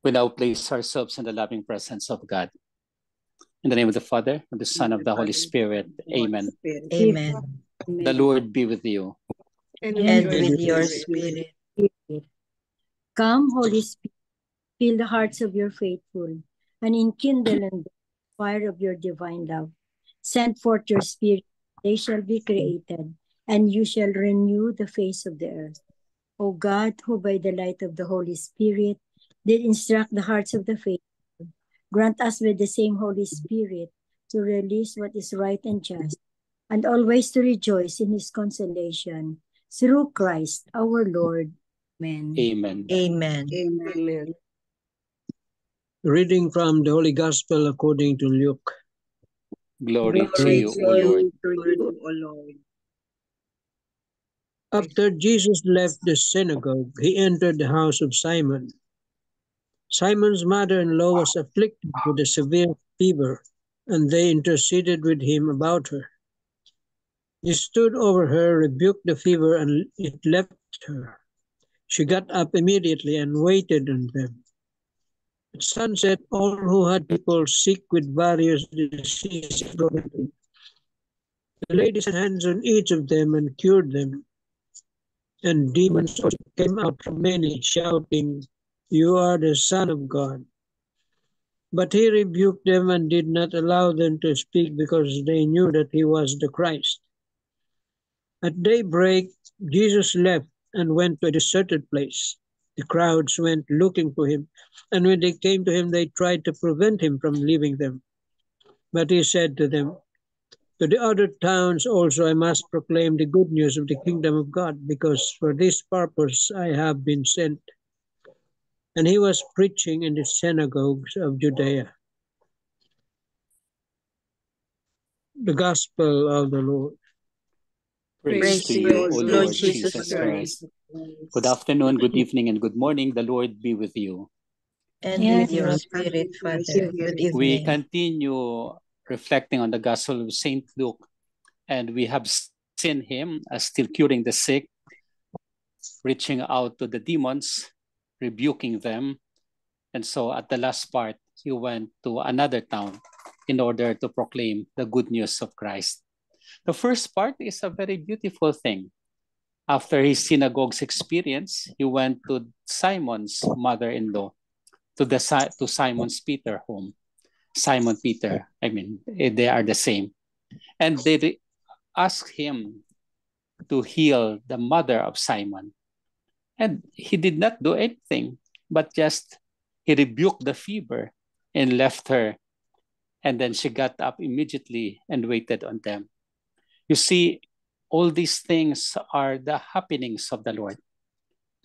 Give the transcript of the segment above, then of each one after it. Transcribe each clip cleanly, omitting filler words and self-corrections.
We now place ourselves in the loving presence of God. In the name of the Father, of the Son, of the Holy Spirit. Amen. Amen. The Lord be with you. And with your spirit. Come, Holy Spirit, fill the hearts of your faithful, and enkindle in the fire of your divine love. Send forth your Spirit, they shall be created, and you shall renew the face of the earth. O God, who by the light of the Holy Spirit did instruct the hearts of the faithful, grant us with the same Holy Spirit to release what is right and just, and always to rejoice in his consolation. Through Christ our Lord. Amen. Amen. Amen. Amen. Reading from the Holy Gospel according to Luke. Glory to you, O Lord. O Lord. After Jesus left the synagogue, he entered the house of Simon. Simon's mother-in-law was afflicted with a severe fever, and they interceded with him about her. He stood over her, rebuked the fever, and it left her. She got up immediately and waited on them. At sunset, all who had people sick with various diseases brought them. The lady set hands on each of them and cured them. And demons also came out from many, shouting, "You are the Son of God." But he rebuked them and did not allow them to speak because they knew that he was the Christ. At daybreak, Jesus left and went to a deserted place. The crowds went looking for him, and when they came to him, they tried to prevent him from leaving them. But he said to them, "To the other towns also I must proclaim the good news of the kingdom of God, because for this purpose I have been sent." And he was preaching in the synagogues of Judea. The Gospel of the Lord. Praise to you, O Lord Jesus Christ. Good afternoon, good evening, and good morning. The Lord be with you. And Yes, with your Lord. spirit, Father. Good evening. We continue reflecting on the Gospel of St. Luke, and we have seen him as still curing the sick, reaching out to the demons, rebuking them. And so at the last part, he went to another town in order to proclaim the good news of Christ. The first part is a very beautiful thing. After his synagogue's experience, he went to Simon's mother-in-law, to Simon's Peter home. Simon Peter, they are the same. And they asked him to heal the mother of Simon. And he did not do anything, but just he rebuked the fever and left her. And then she got up immediately and waited on them. You see, all these things are the happenings of the Lord.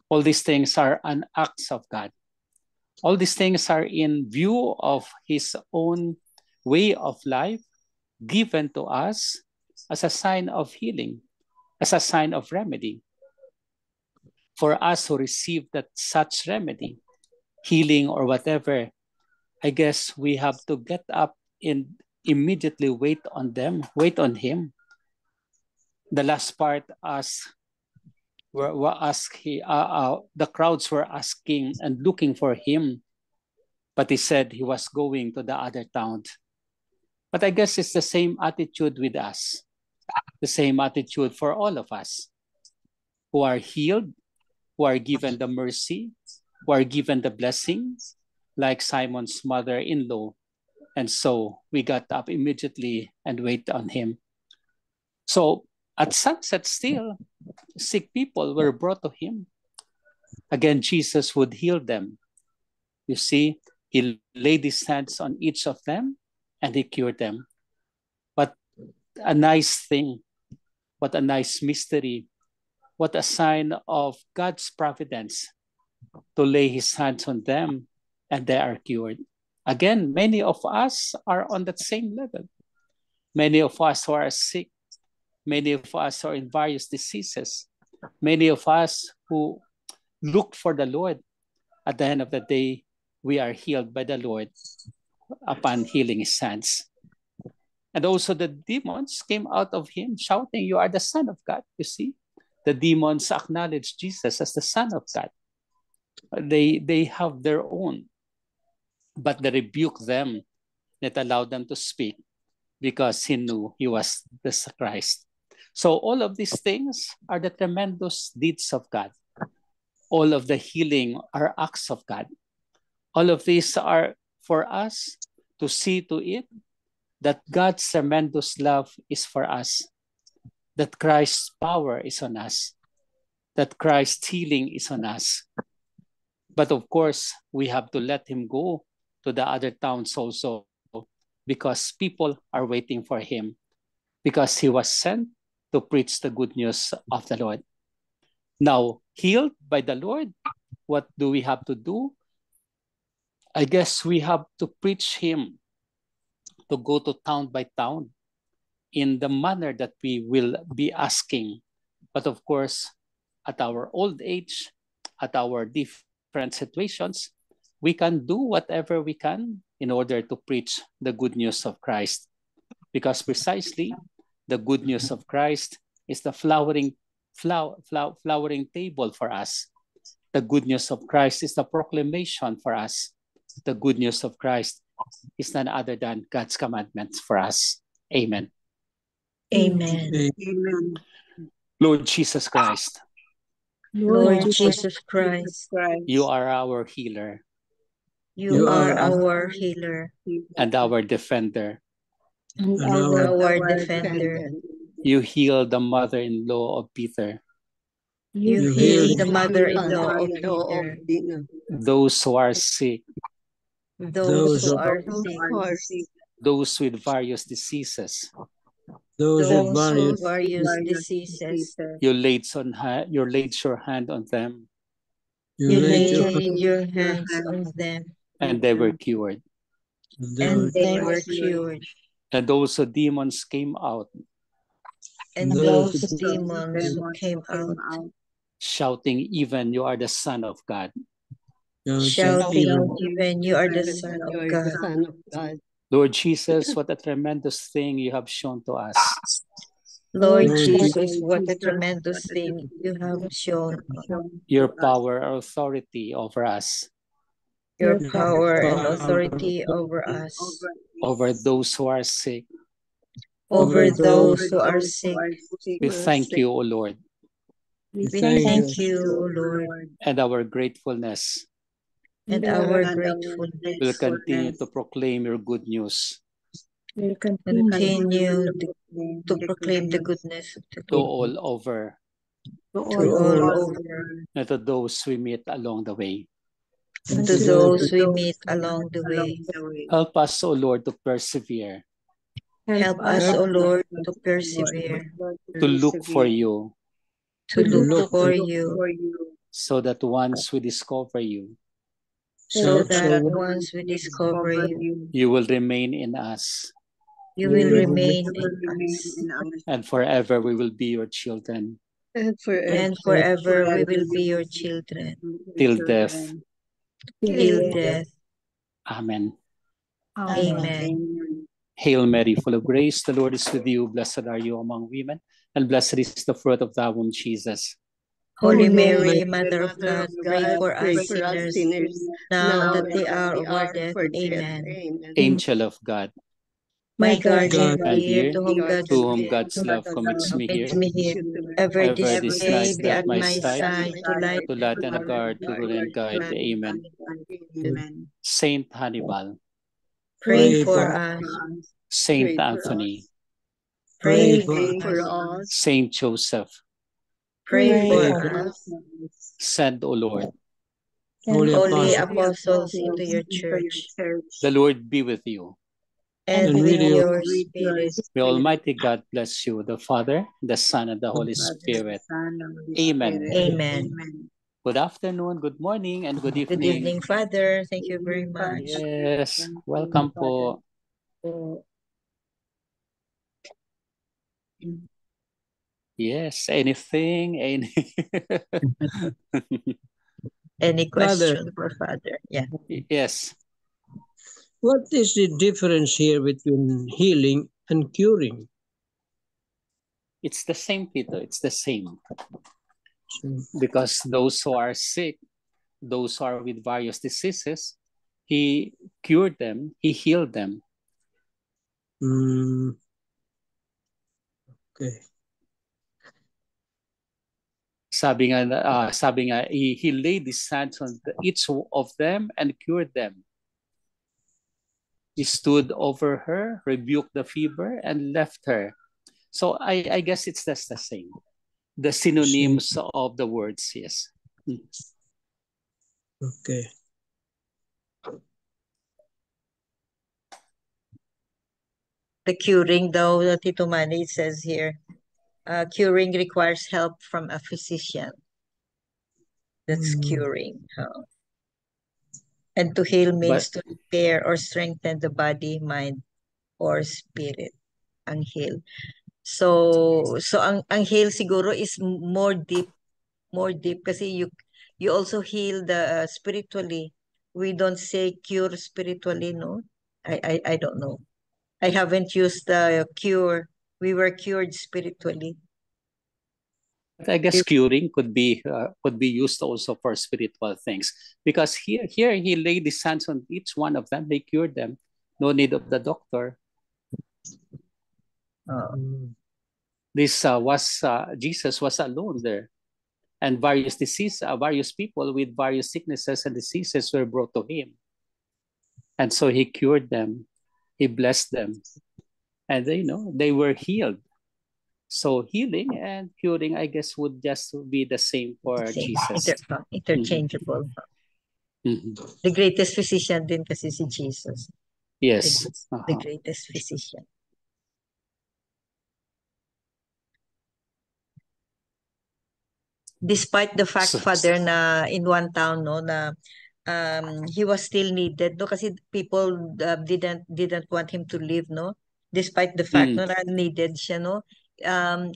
All these things are an acts of God. All these things are in view of his own way of life given to us as a sign of healing, as a sign of remedy. For us who receive that such remedy, healing or whatever, I guess we have to get up and immediately wait on them, wait on him. The last part, the crowds were asking and looking for him, but he said he was going to the other town. But I guess it's the same attitude with us, the same attitude for all of us who are healed, who are given the mercy, who are given the blessings, like Simon's mother-in-law. And so we got up immediately and wait on him. So at sunset still, sick people were brought to him. Again, Jesus would heal them. You see, he laid his hands on each of them and he cured them. What a nice thing. What a nice mystery. What a sign of God's providence to lay his hands on them and they are cured. Again, many of us are on that same level. Many of us who are sick, many of us are in various diseases, many of us who look for the Lord. At the end of the day, we are healed by the Lord upon healing his hands. And also the demons came out of him shouting, "You are the Son of God." You see, the demons acknowledge Jesus as the Son of God. They have their own but they rebuked them, that allowed them to speak, because he knew he was the Christ. So all of these things are the tremendous deeds of God. All of the healing are acts of God. All of these are for us to see to it that God's tremendous love is for us, that Christ's power is on us, that Christ's healing is on us. But of course, we have to let him go to the other towns also, because people are waiting for him, because he was sent to preach the good news of the Lord. Now, healed by the Lord, what do we have to do? I guess we have to preach him, to go to town by town in the manner that we will be asking. But of course, at our old age, at our different situations, we can do whatever we can in order to preach the good news of Christ. Because precisely, the good news of Christ is the flowering table for us. The good news of Christ is the proclamation for us. The good news of Christ is none other than God's commandments for us. Amen. Amen. Amen. Lord Jesus Christ, Lord Jesus Christ, you are our healer you are our healer and our defender. And And our defender. You heal the mother-in-law of Peter, You You heal heal the mother-in-law of Mother-in-law Peter, those who are sick, those who are Those sick, who are sick, those with various diseases. those with those various with various diseases. You laid your hand on them, you You laid your laid your hands on them, and they were cured. and they were cured. And also demons came out, And Those those demons came out, shouting, "Even you are the Son of God." shouting, even you are the Son of God. Son of God. Lord Jesus, what a tremendous thing you have shown to us. Lord Lord Jesus, what a tremendous thing you have shown. Your power and authority over us, Your Your power and power authority over us, over those who are sick. over those who are sick. We thank you, O Lord, We We thank thank you. you, O Lord, and our gratefulness and our gratefulness will continue to proclaim your good news will continue to proclaim the goodness of the to Lord all over to all over, and to those we meet along the way. and to those we meet along the way. Help us, O Lord, to persevere, Help us, O Lord, to persevere, to look for you, to look for you, so that once we discover you, so that once we discover you, you will remain in us, you will remain in us, and forever we will be your children, and forever we will be your children, till death. till death. Amen. Amen. Hail Mary, full of grace, the Lord is with you. Blessed are you among women, and blessed is the fruit of thy womb, Jesus. Holy Mary, Mother of God, pray for us sinners, now at the hour of our death. Amen. Angel of God, My guardian and dear, dear, to whom God's love commits me here, commits me here, ever ever this this day night be at at my my side, side, to light to light and guard, to rule and guide. Amen. Saint Hannibal, Pray for us, Saint Anthony, pray for for us, Saint Joseph, pray Pray for for us. send, O Lord. Holy Holy Apostles, apostles into your church, The Lord be with you. and and with with you. your spirit. May Almighty God bless you, the Father, the Son, and the Holy Spirit. Amen. Amen. Good afternoon, good morning, and good Good evening. evening, Father. Thank you very much. Yes, welcome po. Yes, anything, any. Any Father, question for Father? Yeah. Yes, what is the difference here between healing and curing? it's the same, Tito. It's the same. So, Because those who are sick, those who are with various diseases, He cured them. He healed them. Okay. Sabi nga, he laid his hands on each of them and cured them. He stood over her, rebuked the fever, and left her. So I guess it's just the same. The synonyms of the words, yes. Okay. The curing, though, Tito Manny says here, curing requires help from a physician. That's curing. And to heal means to repair or strengthen the body, mind, or spirit. Ang heal. So ang heal siguro is more deep kasi you also heal the spiritually. We don't say cure spiritually, no? I don't know. I haven't used the cure. We were cured spiritually. I guess curing could be used also for spiritual things, because here he laid his hands on each one of them. They cured them. No need of the doctor. Jesus was alone there, and various people with various sicknesses and diseases were brought to him, and so he cured them. He blessed them, and they were healed. So healing and curing, I guess, would just be the same for Jesus. Interchangeable. The greatest physician din kasi si Jesus. Yes. The greatest physician. Despite the fact, Father, na in one town, no, na he was still needed, no, kasi people didn't want him to leave, no, despite the fact, no, na needed siya, no.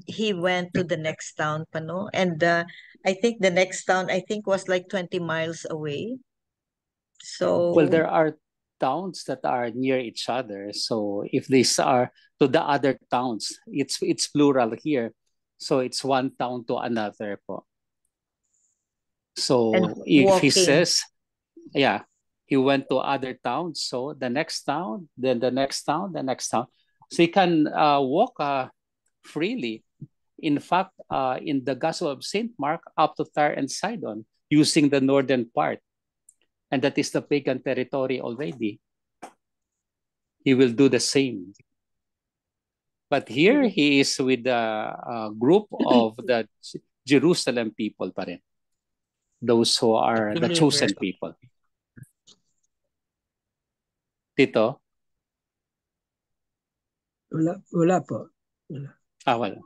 He went to the next town pa, no, and I think the next town, was like 20 miles away. So well, there are towns that are near each other. So if these are to the other towns, it's plural here. So it's one town to another po. So if he says, yeah, he went to other towns. So the next town, then the next town, the next town. So he can walk freely. In fact, in the Gospel of St. Mark, up to Tyre and Sidon, using the northern part. And that is the pagan territory already. He will do the same. But here he is with a group of the Jerusalem people pa rin. Those who are the chosen people. Tito? Wala po. Wala.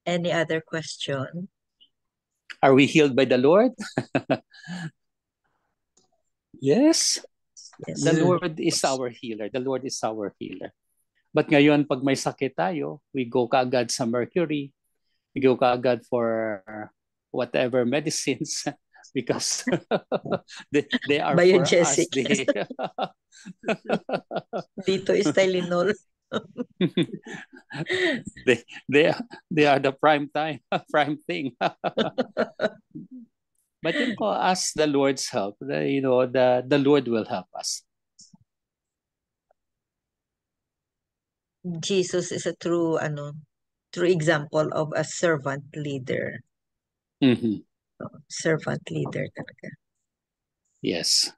Any other question? Are we healed by the Lord? Yes. The Lord is our healer. The Lord is our healer. But ngayon, pag may sakit tayo, we go kaagad sa Mercury. We go kaagad for whatever medicines because they are for us. Dito is Tylenol. they are the prime thing. But ask the Lord's help. The Lord will help us. Jesus is a true example of a servant leader. Servant leader talaga. Yes.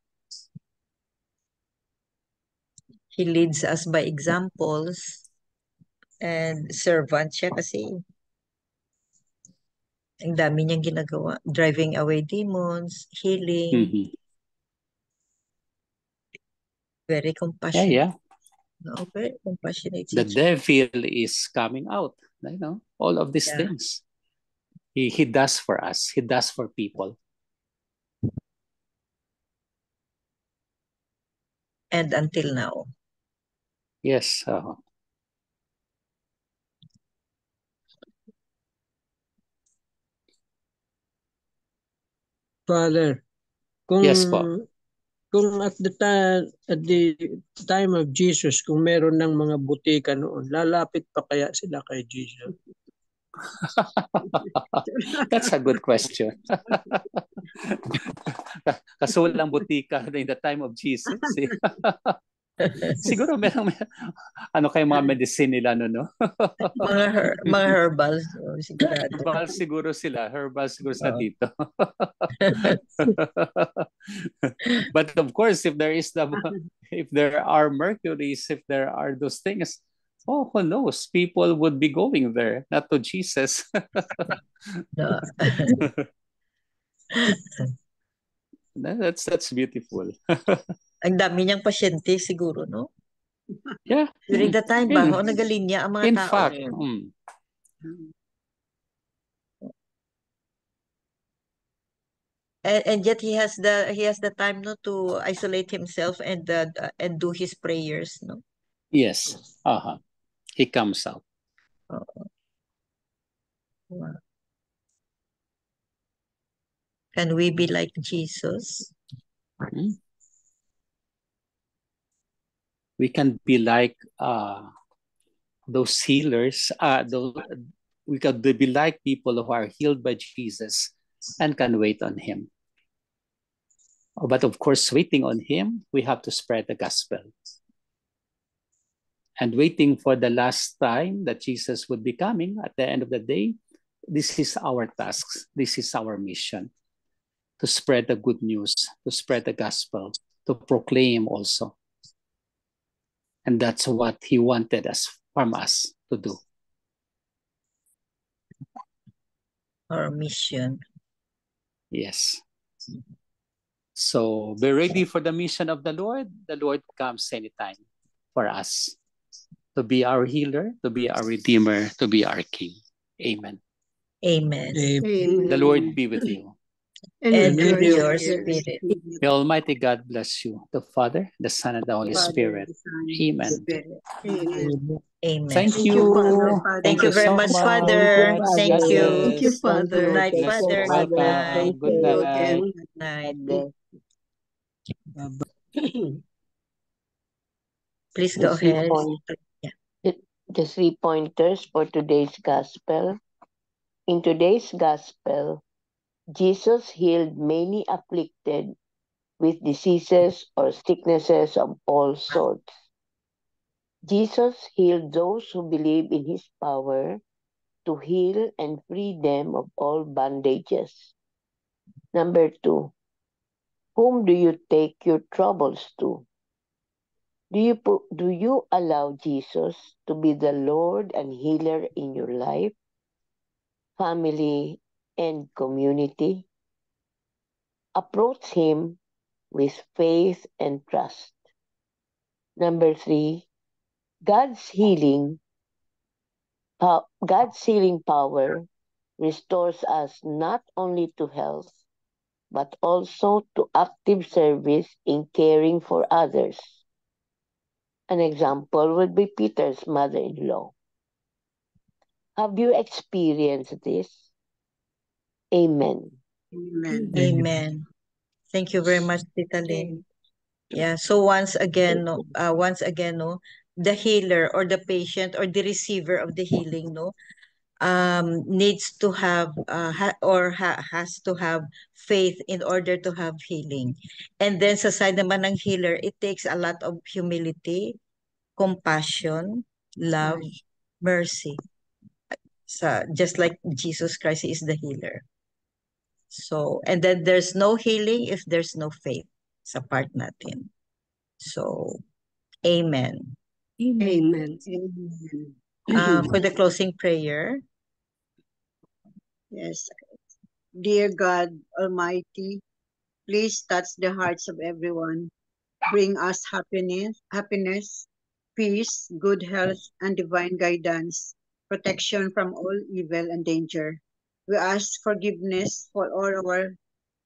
He leads us by examples, and servant siya kasi ang dami niyang ginagawa. Driving away demons, healing. Very compassionate. Yeah. No, very compassionate. The devil is coming out. All of these things. He does for us. He does for people. And until now. Yes. Father, yes po. Kung at the time of Jesus, kung meron ng mga butika noon, lalapit pa kaya sila kay Jesus? That's a good question. Kaso walang butika in the time of Jesus. Eh. Siguro ano kayo mga medicine nila, no? mga herbals, sigurado. Herbal siguro sa dito. But of course, if there are mercuries, if there are those things, who knows? People would be going there, not to Jesus. No. That's beautiful. Ang dami niyang pasyente siguro, no? Yeah. During the time ba, nagaling niya ang mga In tao. fact, and yet he has the time, no, to isolate himself and do his prayers, no? yes. He comes out. Wow. Can we be like Jesus? We can be like those healers. We can be like people who are healed by Jesus and can wait on him. But of course, waiting on him, we have to spread the gospel. And waiting for the last time that Jesus would be coming at the end of the day, this is our task. This is our mission. To spread the good news, to spread the gospel, to proclaim also. And that's what he wanted from us to do. Our mission. Yes. So be ready for the mission of the Lord. The Lord comes anytime for us to be our healer, to be our redeemer, to be our king. Amen. Amen. Amen. The Lord be with you. And with with your spirit. May Almighty God bless you, the Father, the Son, and the Holy Spirit. Amen. Amen. Thank Thank you. you, Father. Thank you very so much, Father. Thank you. Thank you, Father. Good night, Bless Father. you. Good Welcome. night. Good night. Good night. Please go ahead. The 3 pointers for today's gospel. In today's gospel, Jesus healed many afflicted with diseases or sicknesses of all sorts. Jesus healed those who believe in his power to heal and free them of all bondages. Number 2, whom do you take your troubles to? Do you allow Jesus to be the Lord and healer in your life, family, and community? Approach him with faith and trust. Number 3, God's healing power restores us not only to health, but also to active service in caring for others. An example would be Peter's mother-in-law. Have you experienced this? Amen. Amen. Thank you very much, Tita Lynn. Yeah. So once again, the healer or the patient or the receiver of the healing, needs to have has to have faith in order to have healing. And then sa side naman ng healer, it takes a lot of humility, compassion, love, mercy. Just like Jesus Christ is the healer. So, and then there's no healing if there's no faith sa part natin. So, amen. Amen. For the closing prayer. Yes. Dear God Almighty, please touch the hearts of everyone. Bring us happiness, peace, good health, and divine guidance, protection from all evil and danger. We ask forgiveness for all our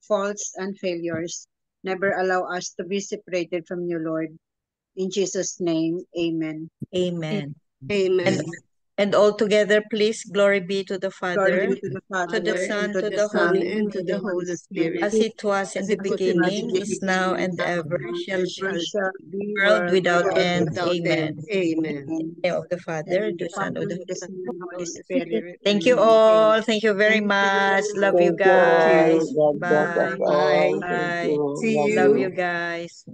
faults and failures. Never allow us to be separated from you, Lord. In Jesus' name, amen. Amen. Amen. And all together, please, glory be to the Glory Father, be to the Father, to the Son, and to to the the Son, Holy and to the Spirit, Holy Spirit, as it was in as the it was in the beginning, is now, beginning, and ever now, shall and be, ever shall be, world without world end. without end. Amen. Amen. In the name of the Father, And the the Son, of Father, the the Holy Son, and the Holy Spirit. Spirit. Thank you Amen. all. Thank you very Thank you much. very Love much. you Thank you guys. all. God bless us Bye. Bye. all. Thank Bye. you. See Love Love you. you guys.